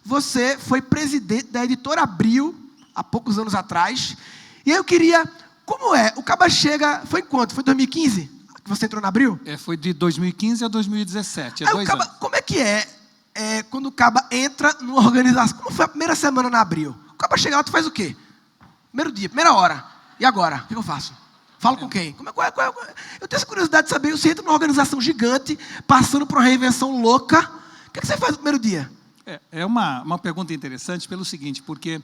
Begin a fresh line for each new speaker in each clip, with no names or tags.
você foi presidente da Editora Abril, há poucos anos atrás. E aí eu queria... Como é? O Caba chega... Foi em quanto? Foi em 2015 que você entrou na Abril?
Foi de 2015 a 2017,
aí
2 anos.
Como é que quando o Caba entra numa organização? Como foi a primeira semana na Abril? O Caba chega lá, tu faz o quê? Primeiro dia, primeira hora. E agora? O que eu faço? Falo com quem? Eu tenho essa curiosidade de saber. Você entra numa organização gigante, passando por uma reinvenção louca. O que você faz no primeiro dia?
É uma pergunta interessante pelo seguinte, porque,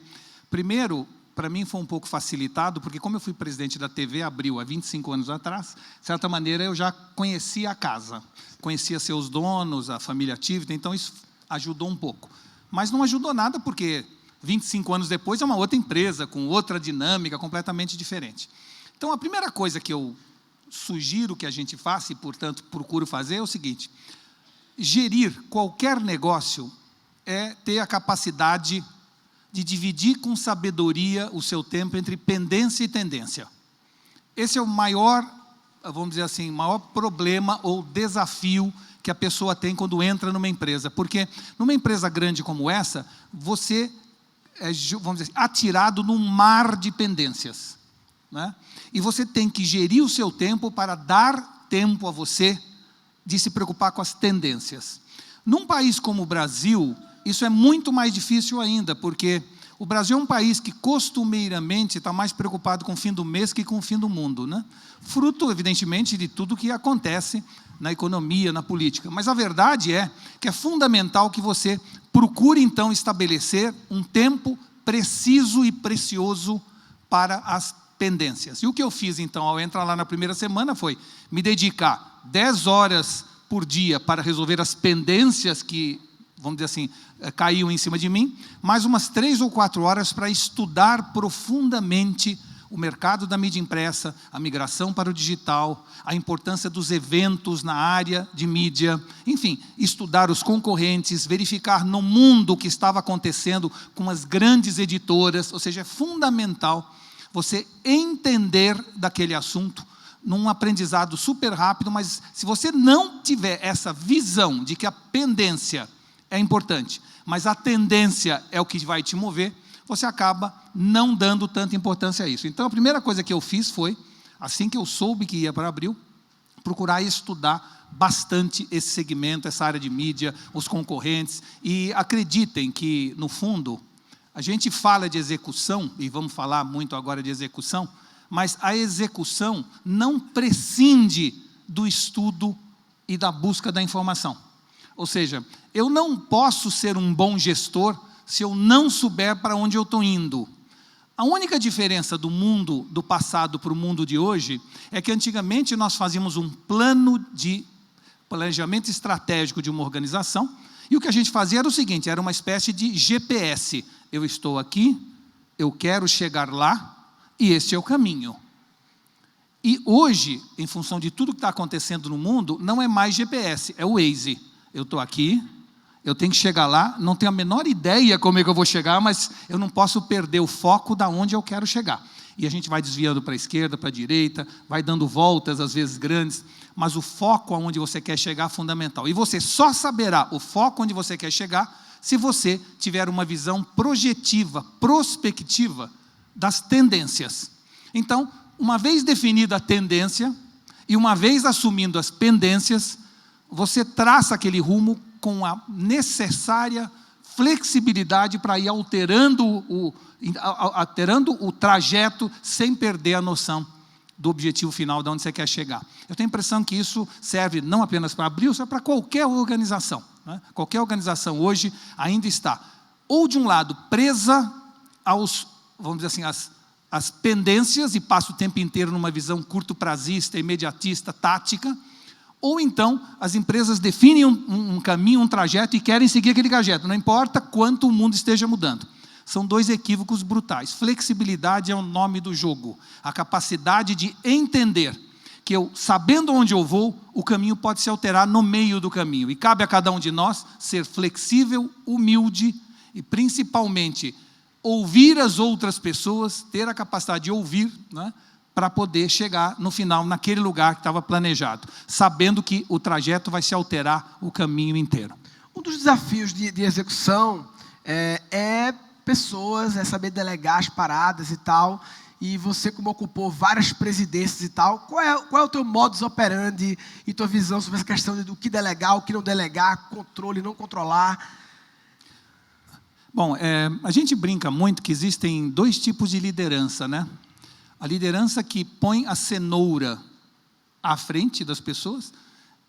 primeiro, para mim foi um pouco facilitado, porque como eu fui presidente da TV Abril há 25 anos atrás, de certa maneira eu já conhecia a casa, conhecia seus donos, a família Tivita, então isso ajudou um pouco. Mas não ajudou nada, porque 25 anos depois é uma outra empresa, com outra dinâmica completamente diferente. Então, a primeira coisa que eu sugiro que a gente faça, e, portanto, procuro fazer, é o seguinte: gerir qualquer negócio é ter a capacidade de dividir com sabedoria o seu tempo entre pendência e tendência. Esse é o maior, vamos dizer assim, maior problema ou desafio que a pessoa tem quando entra numa empresa. Porque numa empresa grande como essa, você é, vamos dizer, atirado num mar de pendências, né? E você tem que gerir o seu tempo para dar tempo a você de se preocupar com as tendências. Num país como o Brasil, isso é muito mais difícil ainda, porque o Brasil é um país que costumeiramente está mais preocupado com o fim do mês que com o fim do mundo, né? Fruto, evidentemente, de tudo que acontece na economia, na política. Mas a verdade é que é fundamental que você procure, então, estabelecer um tempo preciso e precioso para as pendências. E o que eu fiz, então, ao entrar lá na primeira semana foi me dedicar 10 horas por dia para resolver as pendências que, vamos dizer assim, caíam em cima de mim, mais umas 3 ou 4 horas para estudar profundamente o mercado da mídia impressa, a migração para o digital, a importância dos eventos na área de mídia, enfim, estudar os concorrentes, verificar no mundo o que estava acontecendo com as grandes editoras, ou seja, é fundamental você entender daquele assunto num aprendizado super rápido, mas se você não tiver essa visão de que a pendência é importante, mas a tendência é o que vai te mover, você acaba não dando tanta importância a isso. Então, a primeira coisa que eu fiz foi, assim que eu soube que ia para Abril, procurar estudar bastante esse segmento, essa área de mídia, os concorrentes, e acreditem que, no fundo, a gente fala de execução, e vamos falar muito agora de execução, mas a execução não prescinde do estudo e da busca da informação. Ou seja, eu não posso ser um bom gestor se eu não souber para onde eu estou indo. A única diferença do mundo do passado para o mundo de hoje é que antigamente nós fazíamos um plano de planejamento estratégico de uma organização, e o que a gente fazia era o seguinte, era uma espécie de GPS. Eu estou aqui, eu quero chegar lá, e esse é o caminho. E hoje, em função de tudo que está acontecendo no mundo, não é mais GPS, é o Waze. Eu estou aqui, eu tenho que chegar lá, não tenho a menor ideia como é que eu vou chegar, mas eu não posso perder o foco da onde eu quero chegar. E a gente vai desviando para a esquerda, para a direita, vai dando voltas, às vezes grandes, mas o foco aonde você quer chegar é fundamental. E você só saberá o foco onde você quer chegar se você tiver uma visão projetiva, prospectiva das tendências. Então, uma vez definida a tendência e uma vez assumindo as pendências, você traça aquele rumo com a necessária flexibilidade para ir alterando o trajeto sem perder a noção do objetivo final, de onde você quer chegar. Eu tenho a impressão que isso serve não apenas para a Abril, serve para qualquer organização, né? Qualquer organização hoje ainda está, ou de um lado, presa aos, vamos dizer assim, as pendências e passa o tempo inteiro numa visão curto-prazista, imediatista, tática, ou então as empresas definem um caminho, um trajeto e querem seguir aquele trajeto, não importa quanto o mundo esteja mudando. São dois equívocos brutais. Flexibilidade é o nome do jogo. A capacidade de entender que eu, sabendo onde eu vou, o caminho pode se alterar no meio do caminho. E cabe a cada um de nós ser flexível, humilde e principalmente ouvir as outras pessoas, ter a capacidade de ouvir, né, para poder chegar no final, naquele lugar que estava planejado, sabendo que o trajeto vai se alterar o caminho inteiro.
Um dos desafios de execução é pessoas, é saber delegar as paradas e tal. E você, como ocupou várias presidências e tal, qual é o teu modus operandi e tua visão sobre essa questão do que delegar, o que não delegar, controle, não controlar?
Bom, a gente brinca muito que existem 2 tipos de liderança, né? A liderança que põe a cenoura à frente das pessoas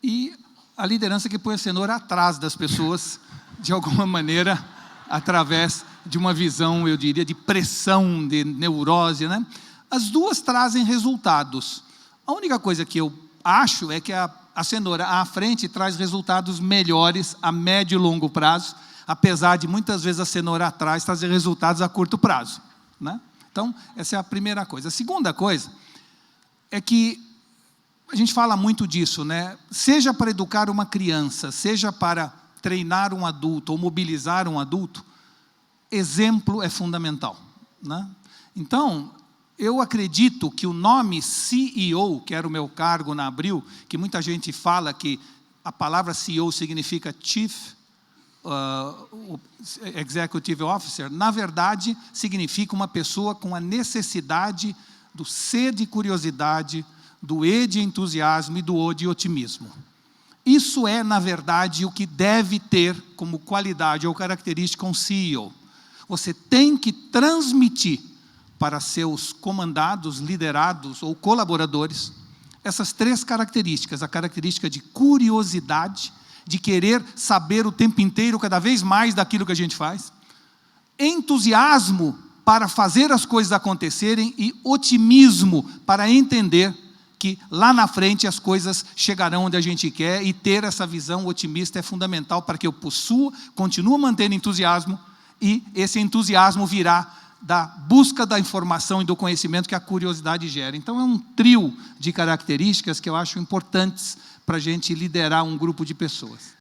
e a liderança que põe a cenoura atrás das pessoas, de alguma maneira, através de uma visão, eu diria, de pressão, de neurose, né? As 2 trazem resultados. A única coisa que eu acho é que a cenoura à frente traz resultados melhores a médio e longo prazo, apesar de muitas vezes a cenoura atrás trazer resultados a curto prazo, né? Então, essa é a primeira coisa. A segunda coisa é que a gente fala muito disso, né? Seja para educar uma criança, seja para treinar um adulto ou mobilizar um adulto, exemplo é fundamental, né? Então, eu acredito que o nome CEO, que era o meu cargo na Abril, que muita gente fala que a palavra CEO significa Chief Executive Officer, na verdade, significa uma pessoa com a necessidade do C de curiosidade, do E de entusiasmo e do O de otimismo. Isso é, na verdade, o que deve ter como qualidade ou característica um CEO. Você tem que transmitir para seus comandados, liderados ou colaboradores essas 3 características. A característica de curiosidade, de querer saber o tempo inteiro, cada vez mais daquilo que a gente faz. Entusiasmo para fazer as coisas acontecerem e otimismo para entender que lá na frente as coisas chegarão onde a gente quer, e ter essa visão otimista é fundamental para que eu continue mantendo entusiasmo, e esse entusiasmo virá da busca da informação e do conhecimento que a curiosidade gera. Então, é um trio de características que eu acho importantes para a gente liderar um grupo de pessoas.